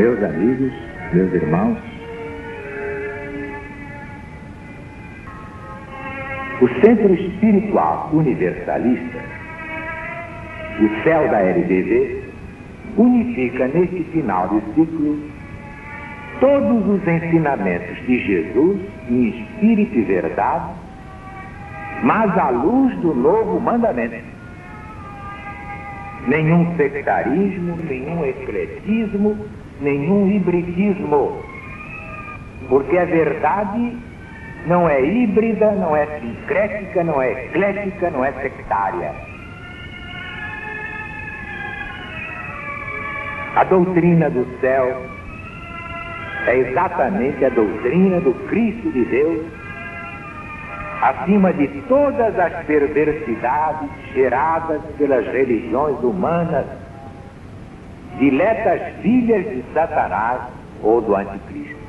Meus amigos, meus irmãos, o Centro Espiritual Universalista, o CEL da LBV, unifica neste final de ciclo todos os ensinamentos de Jesus em espírito e verdade, mas à luz do novo mandamento. Nenhum sectarismo, nenhum ecletismo, nenhum hibridismo, porque a verdade não é híbrida, não é sincrética, não é eclética, não é sectária. A doutrina do céu é exatamente a doutrina do Cristo de Deus, acima de todas as perversidades geradas pelas religiões humanas, diletas filhas de Satanás ou do Anticristo.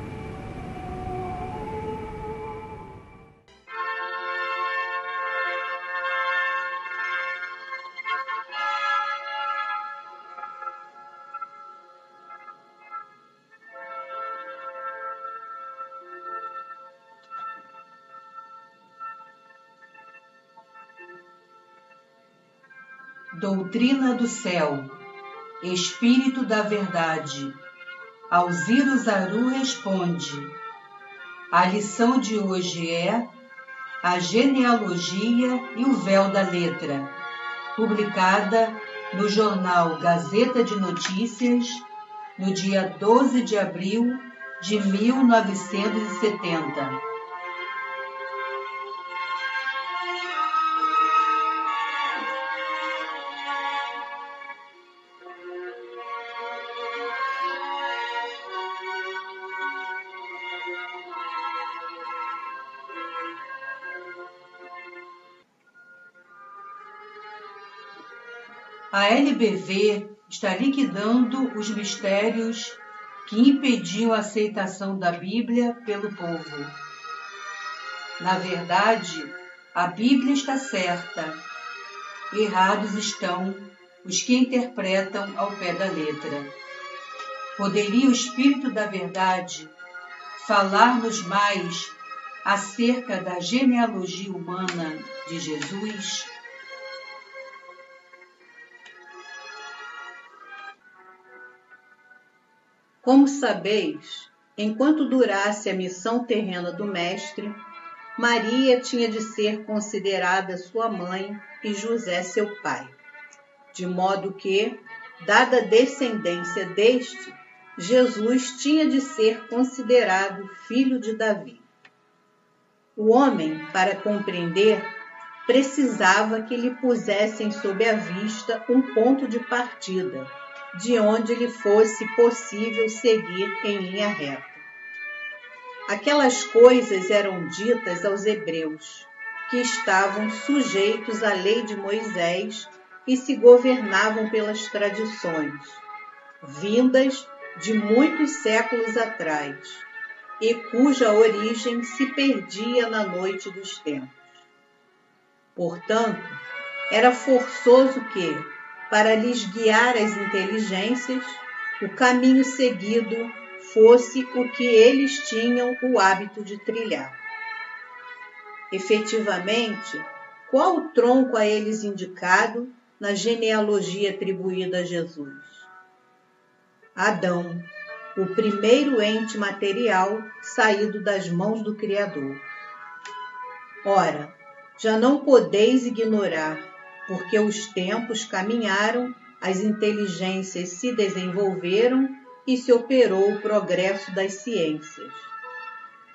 Doutrina do céu, Espírito da verdade. Alziro Zaru responde. A lição de hoje é a genealogia e o véu da letra, publicada no jornal Gazeta de Notícias, no dia 12 de abril de 1970. A LBV está liquidando os mistérios que impediam a aceitação da Bíblia pelo povo. Na verdade, a Bíblia está certa. Errados estão os que interpretam ao pé da letra. Poderia o Espírito da Verdade falar-nos mais acerca da genealogia humana de Jesus? Como sabeis, enquanto durasse a missão terrena do Mestre, Maria tinha de ser considerada sua mãe e José seu pai, de modo que, dada a descendência deste, Jesus tinha de ser considerado filho de Davi. O homem, para compreender, precisava que lhe pusessem sob a vista um ponto de partida, de onde lhe fosse possível seguir em linha reta. Aquelas coisas eram ditas aos hebreus, que estavam sujeitos à lei de Moisés e se governavam pelas tradições, vindas de muitos séculos atrás, e cuja origem se perdia na noite dos tempos. Portanto, era forçoso que, para lhes guiar as inteligências, o caminho seguido fosse o que eles tinham o hábito de trilhar. Efetivamente, qual o tronco a eles indicado na genealogia atribuída a Jesus? Adão, o primeiro ente material saído das mãos do Criador. Ora, já não podeis ignorar, porque os tempos caminharam, as inteligências se desenvolveram e se operou o progresso das ciências,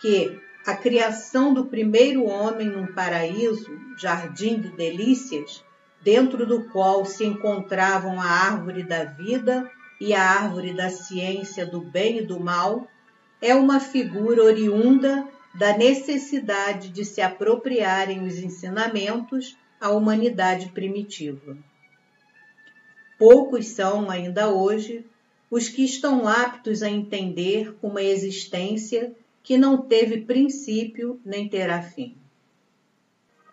que a criação do primeiro homem num paraíso, jardim de delícias, dentro do qual se encontravam a árvore da vida e a árvore da ciência do bem e do mal, é uma figura oriunda da necessidade de se apropriarem os ensinamentos à humanidade primitiva. Poucos são, ainda hoje, os que estão aptos a entender uma existência que não teve princípio nem terá fim.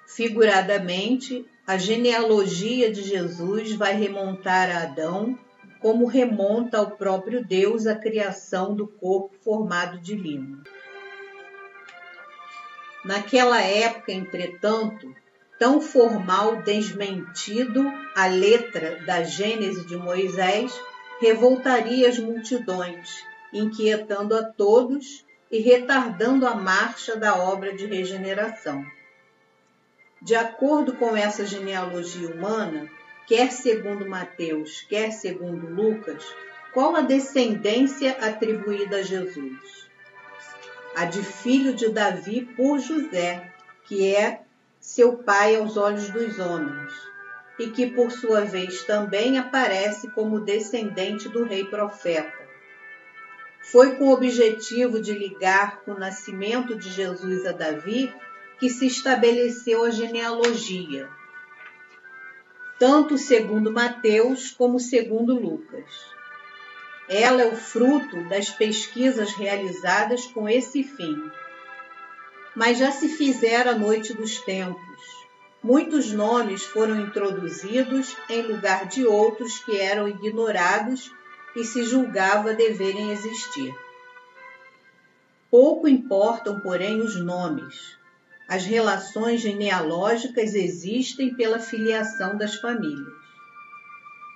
Figuradamente, a genealogia de Jesus vai remontar a Adão, como remonta ao próprio Deus a criação do corpo formado de limo. Naquela época, entretanto, tão formal desmentido a letra da Gênese de Moisés, revoltaria as multidões, inquietando a todos e retardando a marcha da obra de regeneração. De acordo com essa genealogia humana, quer segundo Mateus, quer segundo Lucas, qual a descendência atribuída a Jesus? A de filho de Davi por José, que é seu pai aos olhos dos homens, e que por sua vez também aparece como descendente do rei profeta. Foi com o objetivo de ligar o nascimento de Jesus a Davi que se estabeleceu a genealogia, tanto segundo Mateus como segundo Lucas. Ela é o fruto das pesquisas realizadas com esse fim. Mas já se fizera a noite dos tempos. Muitos nomes foram introduzidos em lugar de outros que eram ignorados e se julgava deverem existir. Pouco importam, porém, os nomes. As relações genealógicas existem pela filiação das famílias.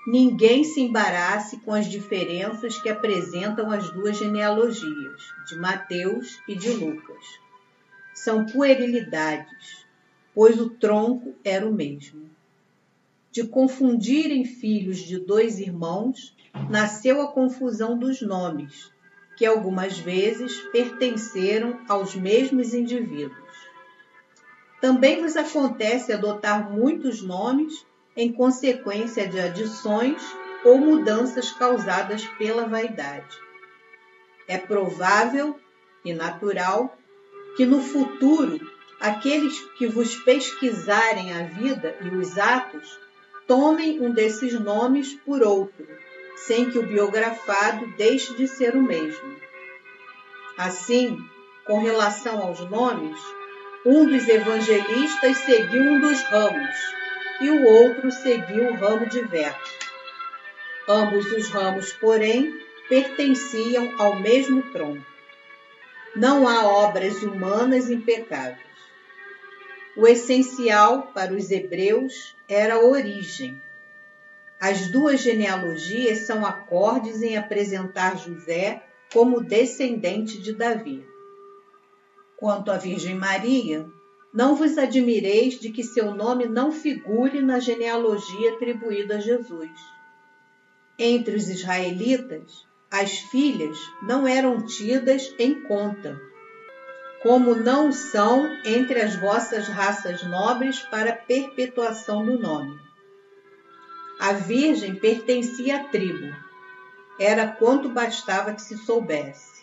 Ninguém se embarace com as diferenças que apresentam as duas genealogias, de Mateus e de Lucas. São puerilidades, pois o tronco era o mesmo. De confundirem filhos de dois irmãos, nasceu a confusão dos nomes, que algumas vezes pertenceram aos mesmos indivíduos. Também vos acontece adotar muitos nomes em consequência de adições ou mudanças causadas pela vaidade. É provável e natural que no futuro aqueles que vos pesquisarem a vida e os atos tomem um desses nomes por outro, sem que o biografado deixe de ser o mesmo. Assim, com relação aos nomes, um dos evangelistas seguiu um dos ramos, e o outro seguiu o ramo diverso. Ambos os ramos, porém, pertenciam ao mesmo tronco. Não há obras humanas impecáveis. O essencial para os hebreus era a origem. As duas genealogias são acordes em apresentar José como descendente de Davi. Quanto à Virgem Maria, não vos admireis de que seu nome não figure na genealogia atribuída a Jesus. Entre os israelitas, as filhas não eram tidas em conta, como não são entre as vossas raças nobres para a perpetuação do nome. A Virgem pertencia à tribo, era quanto bastava que se soubesse.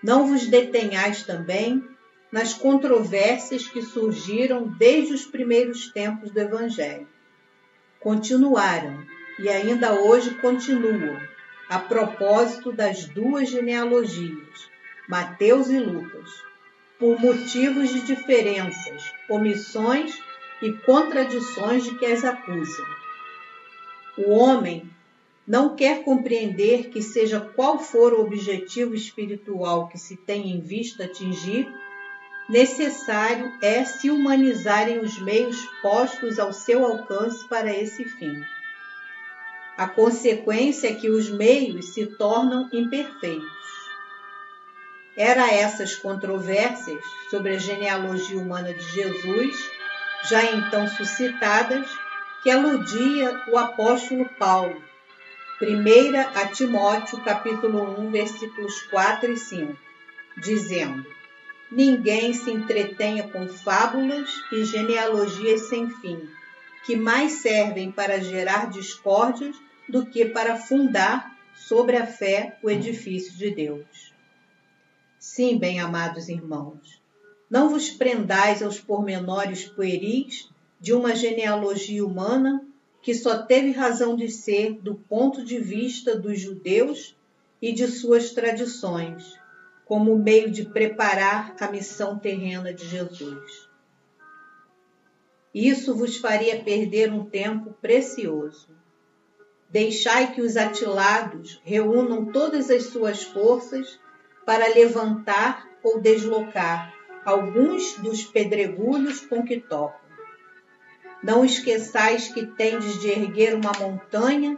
Não vos detenhais também nas controvérsias que surgiram desde os primeiros tempos do Evangelho. Continuaram, e ainda hoje continuam, a propósito das duas genealogias, Mateus e Lucas, por motivos de diferenças, omissões e contradições de que as acusam. O homem não quer compreender que, seja qual for o objetivo espiritual que se tem em vista atingir, necessário é se humanizarem os meios postos ao seu alcance para esse fim. A consequência é que os meios se tornam imperfeitos. Era essas controvérsias sobre a genealogia humana de Jesus, já então suscitadas, que aludia o apóstolo Paulo, 1 a Timóteo, capítulo 1, versículos 4 e 5, dizendo: ninguém se entretenha com fábulas e genealogias sem fim, que mais servem para gerar discórdias do que para fundar sobre a fé o edifício de Deus. Sim, bem-amados irmãos, não vos prendais aos pormenores pueris de uma genealogia humana que só teve razão de ser do ponto de vista dos judeus e de suas tradições, como meio de preparar a missão terrena de Jesus. Isso vos faria perder um tempo precioso. Deixai que os atilados reúnam todas as suas forças para levantar ou deslocar alguns dos pedregulhos com que tocam. Não esqueçais que tendes de erguer uma montanha,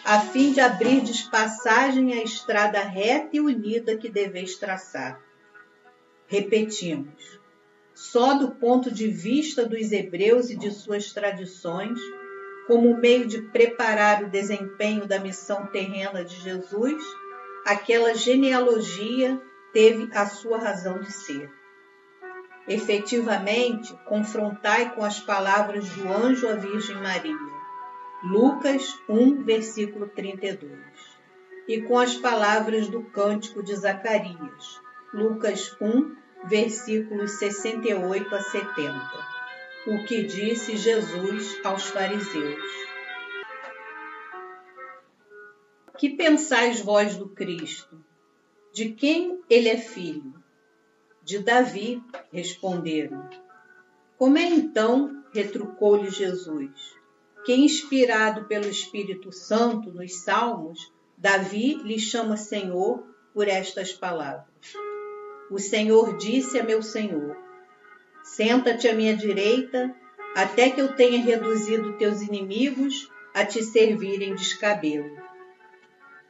a fim de abrirdes passagem à estrada reta e unida que deveis traçar. Repetimos, só do ponto de vista dos hebreus e de suas tradições, como meio de preparar o desempenho da missão terrena de Jesus, aquela genealogia teve a sua razão de ser. Efetivamente, confrontai com as palavras do anjo à Virgem Maria, Lucas 1, versículo 32, e com as palavras do cântico de Zacarias, Lucas 1, versículos 68 a 70, o que disse Jesus aos fariseus. Que pensais vós do Cristo? De quem ele é filho? De Davi, responderam. Como é então, retrucou-lhe Jesus, que inspirado pelo Espírito Santo nos Salmos, Davi lhe chama Senhor por estas palavras. O Senhor disse a meu Senhor, senta-te à minha direita, até que eu tenha reduzido teus inimigos a te servirem de escabelo.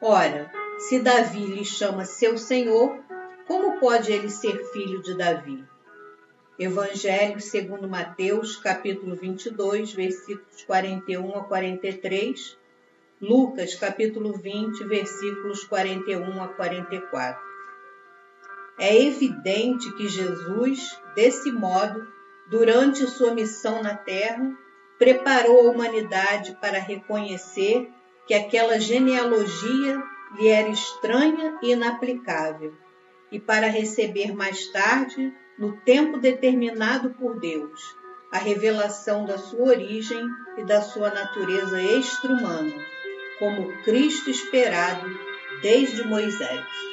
Ora, se Davi lhe chama seu Senhor, como pode ele ser filho de Davi? Evangelho segundo Mateus, capítulo 22, versículos 41 a 43, Lucas, capítulo 20, versículos 41 a 44. É evidente que Jesus, desse modo, durante sua missão na Terra, preparou a humanidade para reconhecer que aquela genealogia lhe era estranha e inaplicável, e para receber mais tarde, no tempo determinado por Deus, a revelação da sua origem e da sua natureza extra-humana, como Cristo esperado desde Moisés.